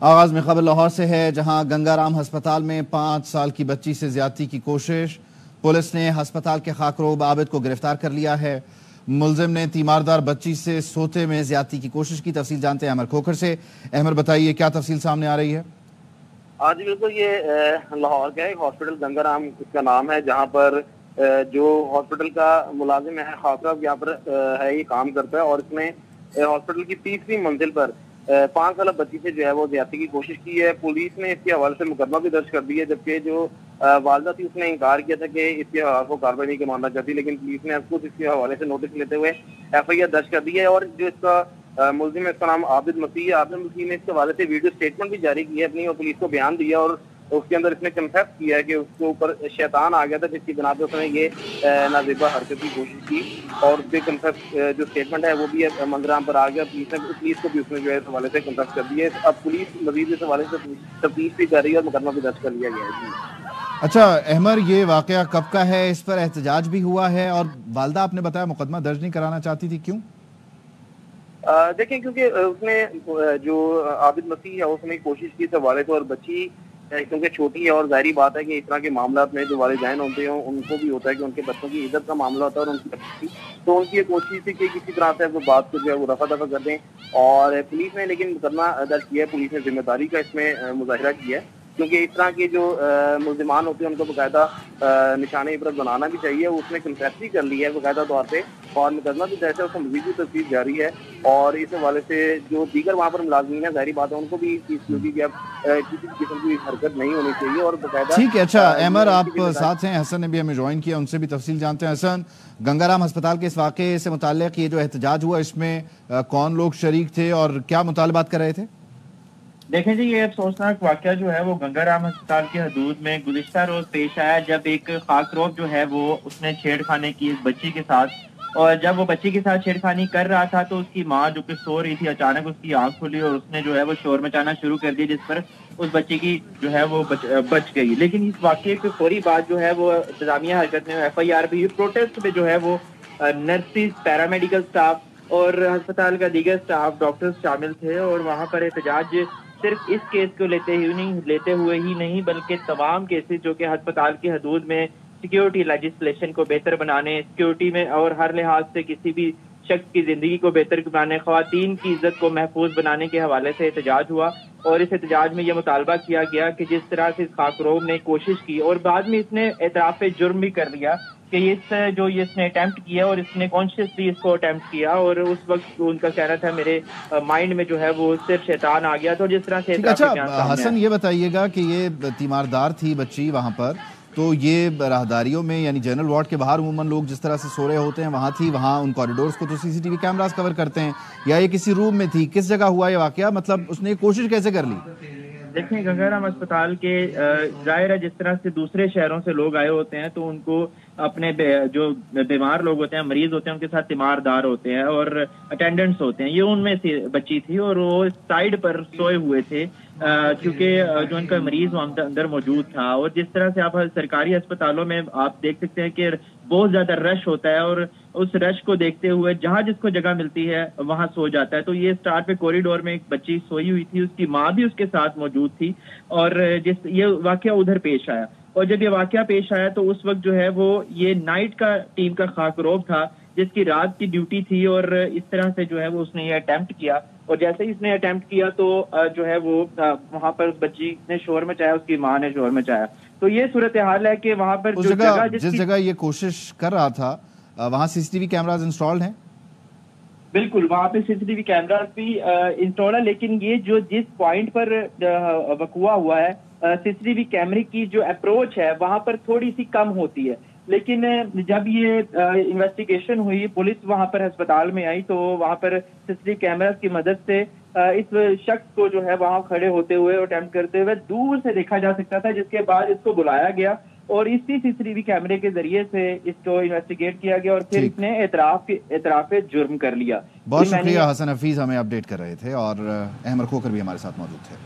آغاز میں خبر لاہور سے ہے، جہاں گنگا رام ہسپتال میں 5 سال کی بچی سے زیادتی کی کوشش۔ پولیس نے ہسپتال کے خاکروب عابد کو گرفتار کر لیا ہے۔ ملزم نے تیماردار بچی سے سوتے میں زیادتی کی کوشش کی۔ تفصیل جانتے ہیں احمد کھوکھر سے۔ احمد بتائیے کیا تفصیل سامنے آ رہی ہے؟ جی بالکل، یہ لاہور کا ایک ہاسپٹل گنگا رام اس کا نام ہے، جہاں پر جو ہاسپٹل کا ملازم ہے خاکروب یہاں پر ہے، یہ کام کرتا ہے، اور اس نے ہاسپٹل کی 3ری منزل پر 5 سالہ بچی سے جو ہے وہ زیادتی کی کوشش کی ہے۔ پولیس نے اس کے حوالے سے مقدمہ بھی درج کر دیا ہے، جبکہ جو والدہ تھی اس نے انکار کیا تھا کہ اس کے حوالے کو کارروائی نہیں ماننا چاہتی، لیکن پولیس نے خود اس کے حوالے سے نوٹس لیتے ہوئے FIR درج کر دی ہے۔ اور جو اس کا ملزم ہے، اس کا نام عابد مسیح ہے۔ عابد مسیح نے اس کے حوالے سے ویڈیو اسٹیٹمنٹ بھی جاری کی ہے اپنی، اور پولیس کو بیان دیا، اور اس کے اندر اس نے کنفیس کیا ہے کہ اس کے اوپر شیطان آ گیا تھا، جس کی بنا پہ اس نے یہ نازیبہ حرکت کی کوشش کی، اور اس کے کنفیس جو اسٹیٹمنٹ ہے وہ بھی منظرعام پر آ گیا۔ پولیس کو بھی اس نے جو ہے اس حوالے سے کنفیس کر دیا ہے۔ اب پولیس مزید اس حوالے سے تفتیش بھی کر رہی ہے اور مقدمہ بھی درج کر لیا گیا ہے۔ اچھا احمد، یہ واقعہ کب کا ہے؟ اس پر احتجاج بھی ہوا ہے، اور والدہ آپ نے بتایا مقدمہ درج نہیں کرانا چاہتی تھی، کیوں؟ دیکھیں، کیونکہ اس نے جو عابد مسیح ہے اس نے کوشش کی اس حوالے سے، اور بچی کیونکہ چھوٹی ہے، اور ظاہری بات ہے کہ اس طرح کے معاملات میں جو والدین ہوتے ہیں ان کو بھی ہوتا ہے کہ ان کے بچوں کی عزت کا معاملہ ہوتا ہے، اور ان کی بچی تو ان کی یہ کوشش تھی کہ کسی طرح سے وہ بات کو جو ہے وہ رفع دفع کر دیں، اور پولیس نے لیکن مقدمہ درج کیا ہے۔ پولیس نے ذمہ داری کا اس میں مظاہرہ کیا ہے، کیونکہ اس طرح کے جو ملزمان ہوتے ہیں ان کو باقاعدہ نشان عبرت بنانا بھی چاہیے۔ اس نے کنفیس بھی کر لی ہے باقاعدہ طور پہ، اور مقدمہ بھی درج ہے، اس کو مزید بھی تفتیش جاری ہے، اور اس حوالے سے جو دیگر وہاں پر ملازمین ہیں ظاہری بات ہے ان کو بھی اس چیز کی اب کسی قسم کی حرکت نہیں ہونی چاہیے، اور باقاعدہ ٹھیک ہے۔ اچھا احمد، آپ ساتھ ہیں، حسن نے بھی ہمیں جوائن کیا، ان سے بھی تفصیل جانتے ہیں۔ حسن، گنگا رام ہسپتال کے اس واقعے سے متعلق یہ جو احتجاج ہوا، اس میں کون لوگ شریک تھے اور کیا مطالبات کر رہے تھے؟ دیکھیں جی، یہ افسوسناک واقعہ جو ہے وہ گنگا رام ہسپتال کی حدود میں گزشتہ روز پیش آیا، جب ایک خاکروب جو ہے وہ اس نے چھیڑ خانی کی ایک بچی کے ساتھ، اور جب وہ بچی کے ساتھ چھیڑ خانی کر رہا تھا تو اس کی ماں جو کہ سو رہی تھی، اچانک اس کی آنکھ کھلی اور اس نے جو ہے وہ شور مچانا شروع کر دیا، جس پر اس بچی کی جو ہے وہ بچ گئی۔ لیکن اس واقعے کی فوری بات جو ہے وہ انتظامیہ حرکت میں FIR بھی، پروٹیسٹ میں جو ہے وہ نرسز، پیرامیڈیکل سٹاف اور ہسپتال کا دیگر سٹاف، ڈاکٹرز شامل تھے، اور وہاں پر احتجاج صرف اس کیس کو لیتے ہوئے ہی نہیں بلکہ تمام کیسز جو کہ ہسپتال کی حدود میں سیکیورٹی لیجسلیشن کو بہتر بنانے، سیکیورٹی میں اور ہر لحاظ سے کسی بھی شخص کی زندگی کو بہتر بنانے، خواتین کی عزت کو محفوظ بنانے کے حوالے سے احتجاج ہوا، اور اس احتجاج میں یہ مطالبہ کیا گیا کہ جس طرح سے اس خاکروب نے کوشش کی اور بعد میں اس نے اعتراف جرم بھی کر لیا کہ اس نے اٹیمپٹ کیا، اور اس نے کانشیسلی اس کو اٹیمپٹ کیا، اور اس وقت ان کا کہنا تھا میرے مائنڈ میں جو ہے وہ صرف شیطان آ گیا، تو جس طرح سے اچھا حسن، یہ بتائیے گا کہ یہ تیماردار تھی بچی وہاں پر، تو یہ راہداریوں میں یعنی جنرل وارڈ کے باہر عموماً لوگ جس طرح سے سو رہے ہوتے ہیں وہاں تھی، وہاں ان کوریڈورز کو تو CCTV کیمراز کور کرتے ہیں، یا یہ کسی روم میں تھی؟ کس جگہ ہوا یہ واقعہ؟ مطلب اس نے یہ کوشش کیسے کر لی؟ دیکھیں، گنگا رام اسپتال کے ظاہر ہے جس طرح سے دوسرے شہروں سے لوگ آئے ہوتے ہیں تو ان کو اپنے جو بیمار لوگ ہوتے ہیں، مریض ہوتے ہیں، ان کے ساتھ تیماردار ہوتے ہیں اور اٹینڈنٹس ہوتے ہیں۔ یہ ان میں سے بچی تھی، اور وہ سائڈ پر سوئے ہوئے تھے کیونکہ جو ان کا مریض اندر موجود تھا، اور جس طرح سے آپ سرکاری اسپتالوں میں آپ دیکھ سکتے ہیں کہ بہت زیادہ رش ہوتا ہے، اور اس رش کو دیکھتے ہوئے جہاں جس کو جگہ ملتی ہے وہاں سو جاتا ہے۔ تو یہ اسٹارٹ پہ کوریڈور میں ایک بچی سوئی ہوئی تھی، اس کی ماں بھی اس کے ساتھ موجود تھی، اور یہ واقعہ ادھر پیش آیا، اور جب یہ واقعہ پیش آیا تو اس وقت جو ہے وہ یہ نائٹ کا ٹیم کا خاکروب تھا جس کی رات کی ڈیوٹی تھی، اور اس طرح سے جو ہے وہ اس نے یہ اٹیمپٹ کیا، اور جیسے ہی اس نے اٹیمپٹ کیا تو جو ہے وہ وہاں پر اس بچی نے شور مچایا، اس کی ماں نے شور مچایا۔ تو یہ صورتحال ہے کہ وہاں پر جس جگہ یہ کوشش کر رہا تھا وہاں CCTV کیمراز انسٹالڈ ہیں؟ بالکل، وہاں پہ CCTV کیمراز بھی انسٹال ہے، لیکن یہ جو جس پوائنٹ پر وقوع ہوا ہے CCTV کیمرے کی جو اپروچ ہے وہاں پر تھوڑی سی کم ہوتی ہے، لیکن جب یہ انویسٹیگیشن ہوئی، پولیس وہاں پر ہسپتال میں آئی، تو وہاں پر CCTV کیمراز کی مدد سے اس شخص کو جو ہے وہاں کھڑے ہوتے ہوئے اور اٹیمپٹ کرتے ہوئے دور سے دیکھا جا سکتا تھا، جس کے بعد اس کو بلایا گیا اور اسی CCTV کیمرے کے ذریعے سے اس کو انویسٹیگیٹ کیا گیا، اور پھر اس نے اعتراف جرم کر لیا۔ بہت شکریہ حسن حفیظ، ہمیں اپڈیٹ کر رہے تھے، اور احمد کھوکھر بھی ہمارے ساتھ موجود تھے۔